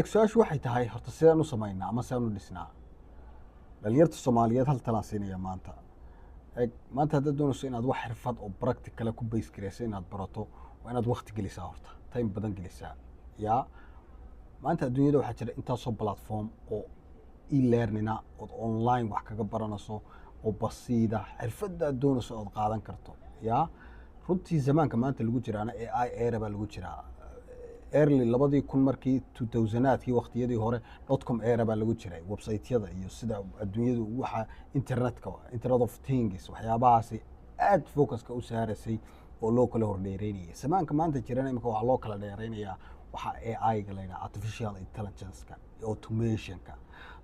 su-aashu waxay tahay horta sidaan u samaynaa ama sidaan u dhisnaa. dhalinyarta Soomaaliyeed hal talaan siinaya maanta. Maanta haddaad doonayso inaad wax xirfad oo practical ku base garayso inaad barato, waa inaad waqti gelisaa horta, time badan gelisaa. yaa maanta adduunyada waxaa jira intaasoo platform oo e-learning ah oo online wax kaga baranayso oo basiida xirfadda aad doonayso ood qaadan karto. yaa runtii zamaanka maanta lagu jiraana AI era baa lagu jiraa. early 2000 markii 2000aadkii waqtiyadii hore .com era baa lagu jiray website-yada iyo sida adduunyadu waxa internet of things waxyaabahaasi aad focuska u saarasay oo loo kala hordheereynayay. Zamaanka maanta jirana imika waxaa loo kala dheereynayaa waxa AI-ga la yidhaha artificial intelligence-ka iyo automation-ka.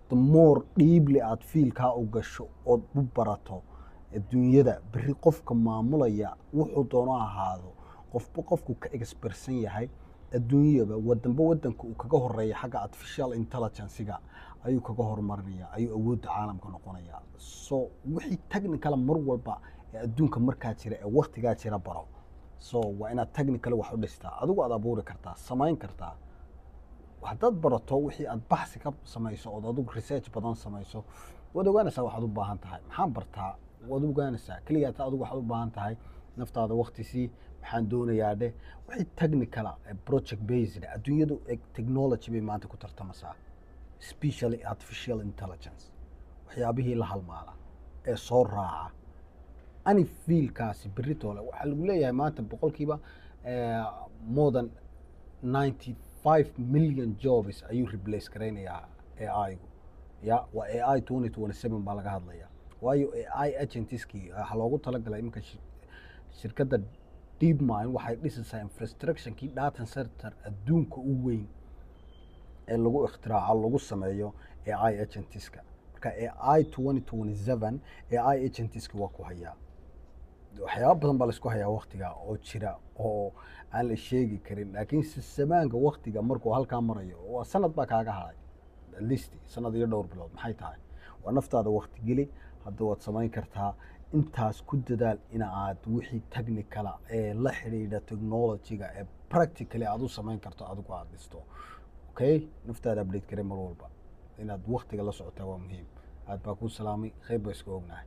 The more deeply aad fiilkaa u gasho ood u barato adduunyada berri qofka maamulaya wuxuu doono ahaado qofba qofku ka expertsan yahay adduunyada wadanba wadanka uu kaga horeeya xagga artificial intelligence-ga ayuu kaga horumarinaya, ayuu awoodda caalamka noqonaya. So wixii technical mar walba ee adduunka markaa jira ee waqtigaa jira baro. So waa inaad technical wax u dhistaa, adigu aad abuuri kartaa, samayn kartaa. haddaad barato wixii aad baxsi ka samayso ood adigu research badan samayso, waad ogaanaysaa waxaad u baahan tahay. Maxaan bartaa? waad ogaanaysaa keliya adigu waxaad u baahan tahay naftaada waqti sii. maxaan doonayaa dheh wixii technical project based adduunyadu technology bay maanta ku tartamaysaa, especially artificial intelligence. waxyaabihii la halmaala ee soo raaca ani fiilkaasi beritoole waxaa lagu leeyahay maanta boqolkiiba more than 95 million jobs ayuu replace garaynayaa AI-gu. waa AI 2027 baa laga hadlayaa. waayo AI agentiskii waxaa loogu talagalay iminka shirkadda DeepMind waxay dhisaysaa infrastructure-kii data center adduunka u weyn ee lagu ikhtiraaco lagu sameeyo AI agentiska. marka AI 2027 AI agentiska waa ku hayaa waxyaabo badan baa la isku hayaa waqtiga oo jira oo aan la sheegi karin. laakiin zamaanka waqtiga markuu halkaa marayo waa sanad baa kaaga haray, at least sanad iyo dhowr bilood. maxay tahay? waa naftaada waqti geli. hadda waad samayn kartaa. intaas ku dadaal in aad wixii technicala ee la xidhiidha technology-ga ee practically aad u samayn karto adigu aad dhisto. okay, naftaada update garee mar walba. inaad waqtiga la socotaa waa muhiim. aad baa kuu salaamay. khayr baa iska ognahay.